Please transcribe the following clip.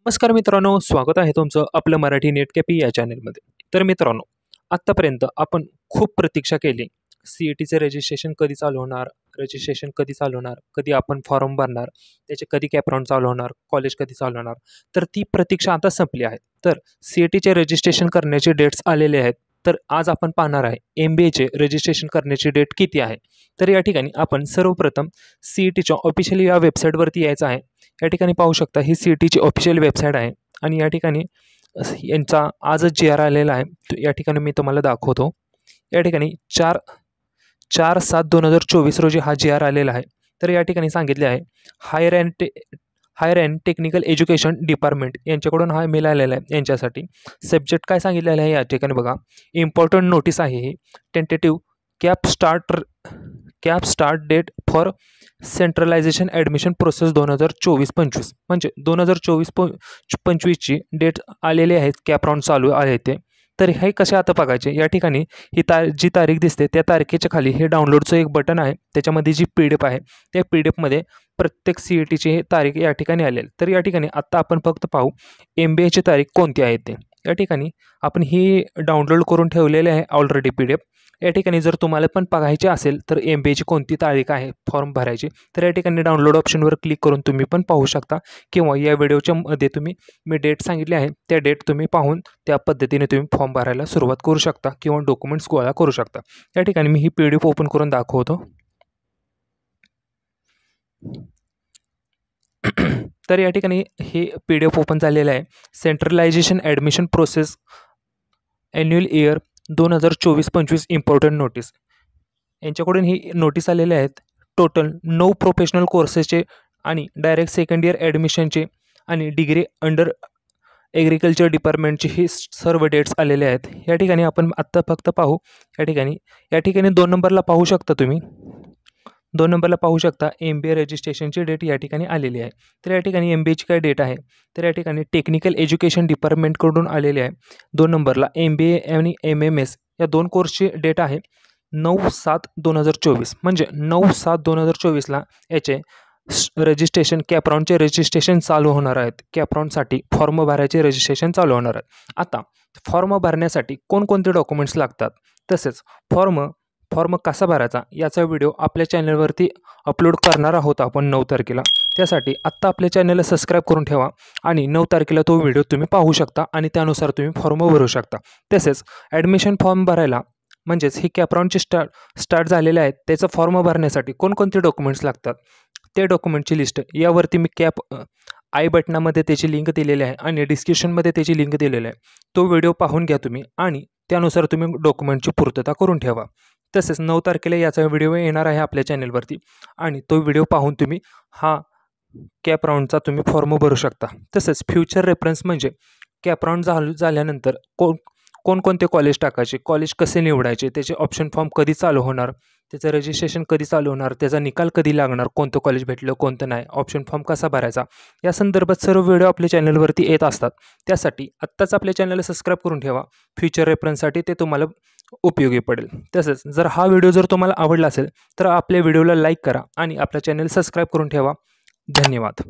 नमस्कार मित्रांनो, स्वागत आहे तुमचं आपलं मराठी नेट कॅपी या चॅनलमध्ये। तर मित्रांनो, आत्तापर्यंत आपण खूप प्रतीक्षा केली। CETचे रजिस्ट्रेशन कधी चालू होणार, कधी आपण फॉर्म भरणार, त्याचे कधी कॅप राउंड चालू होणार, कॉलेज कधी चालू होणार। तर ती प्रतीक्षा आता संपली आहे। तर CETचे रजिस्ट्रेशन करण्याचे डेट्स आलेले आहेत। तर आज आपण पाहणार आहे MBAचे रजिस्ट्रेशन करण्याची डेट किती आहे। तर या ठिकाणी आपण सर्वप्रथम CETच्या ऑफिशियल या वेबसाईटवरती यायचं आहे। या ठिकाणी पाहू शकता ही CETची ऑफिशियल वेबसाईट आहे आणि या ठिकाणी यांचा आजच GR आलेला आहे। या ठिकाणी मी तुम्हाला दाखवतो। या ठिकाणी 4/7/2024 रोजी हा GR आलेला आहे। तर या ठिकाणी सांगितले आहे higher and technical education department यांच्याकडून हा मेल आलेला आहे। यांच्यासाठी सब्जेक्ट काय सांगितलेलं आहे या ठिकाणी बघा, इम्पॉर्टंट नोटीस आहे ही। Tentative CAP start date for centralisation admission process 2024-25 म्हणजे 2024-25ची डेट आलेली आहे। कॅप राउंड चालू आहे ते। तर हे कसे आता बघायचे, या ठिकाणी ही जी तारीख दिसते त्या तारखेच्या खाली हे डाउनलोडचं एक बटन आहे। त्याच्यामध्ये जी PDF आहे त्या PDFमध्ये प्रत्येक CETची हे तारीख या ठिकाणी आलेली। तर या ठिकाणी आत्ता आपण फक्त पाहू MBAची तारीख कोणती आहे ते। या ठिकाणी आपण ही डाउनलोड करून ठेवलेले आहे ऑलरेडी PDF। या ठिकाणी जर तुम्हाला पण बघायचे असेल तर MBAची कोणती तारीख आहे फॉर्म भरायची, तर या ठिकाणी डाउनलोड ऑप्शनवर क्लिक करून तुम्ही पण पाहू शकता किंवा या व्हिडिओच्या मध्ये मी डेट सांगितली आहे त्या डेट तुम्ही पाहून त्या पद्धतीने तुम्ही फॉर्म भरायला सुरुवात करू शकता किंवा डॉक्युमेंट्स गोळा करू शकता। या ठिकाणी मी ही PDF ओपन करून दाखवतो। तर या ठिकाणी हे PDF ओपन झालेलं आहे। Centralisation admission process annual year 2024-25 important notice यांच्याकडून ही नोटीस आलेले आहेत। टोटल 9 प्रोफेशनल कोर्सेसचे आणि डायरेक्ट सेकंड इयर ॲडमिशनचे आणि डिग्री अंडर ॲग्रिकल्चर डिपार्टमेंटचे हे सर्व डेट्स आलेले आहेत। या ठिकाणी आपण आत्ता फक्त पाहू। या ठिकाणी 2 नंबरला पाहू शकता तुम्ही, 2 नंबरला पाहू शकता MBA रजिस्ट्रेशनची डेट या ठिकाणी आलेली आहे। तर या ठिकाणी MBAची काय डेट आहे, तर या ठिकाणी टेक्निकल एज्युकेशन डिपार्टमेंटकडून आलेली आहे। 2 नंबरला MBA आणि MMS या 2 कोर्सची डेट आहे 9/7/2024 म्हणजे 9/7/2024ला याचे रजिस्ट्रेशन कॅप राउंडचे रजिस्ट्रेशन चालू होणार आहेत। कॅप राउंडसाठी फॉर्म भरायचे रजिस्ट्रेशन चालू होणार आहे। आता फॉर्म भरण्यासाठी कोणकोणते डॉक्युमेंट्स लागतात, तसेच फॉर्म कसा भरायचा याचा व्हिडिओ आपल्या चॅनलवरती अपलोड करणार आहोत आपण 9 तारखेला। त्यासाठी आत्ता आपल्या चॅनलला सबस्क्राईब करून ठेवा आणि 9 तारखेला तो व्हिडिओ तुम्ही पाहू शकता आणि त्यानुसार तुम्ही फॉर्म भरू शकता। तसेच ॲडमिशन फॉर्म भरायला म्हणजेच ही कॅप राउंडचे स्टार्ट झालेले आहेत त्याचं फॉर्म भरण्यासाठी कोणकोणते डॉक्युमेंट्स लागतात ते डॉक्युमेंटची लिस्ट यावरती मी आय बटनामध्ये त्याची लिंक दिलेली आहे आणि डिस्क्रिप्शनमध्ये त्याची लिंक दिलेली आहे। तो व्हिडिओ पाहून घ्या तुम्ही आणि त्यानुसार तुम्ही डॉक्युमेंटची पूर्तता करून ठेवा। तसेच 9 तारखेला याचा व्हिडिओ येणार आहे आपल्या चॅनलवरती आणि तो व्हिडिओ पाहून तुम्ही हा कॅप राउंडचा तुम्ही फॉर्म भरू शकता। तसेच फ्युचर रेफरन्स म्हणजे कॅप राउंड झाल्यानंतर कोणकोणते कॉलेज टाकायचे, कॉलेज कसे निवडायचे, त्याचे ऑप्शन फॉर्म कधी चालू होणार, त्याचं रजिस्ट्रेशन कधी चालू होणार, त्याचा निकाल कधी लागणार, कोणतं कॉलेज भेटलं कोणतं नाही, ऑप्शन फॉर्म कसा भरायचा, या संदर्भात सर्व व्हिडिओ आपल्या चॅनलवरती येत असतात। त्यासाठी आत्ताच आपल्या चॅनलला सबस्क्राईब करून ठेवा, फ्युचर रेफरन्ससाठी ते तुम्हाला उपयोगी पडेल। तसेच जर हा व्हिडिओ जर तुम्हाला आवडला असेल तर आपल्या व्हिडिओला लाईक करा आणि आपल्या चॅनल सबस्क्राईब करून ठेवा। धन्यवाद।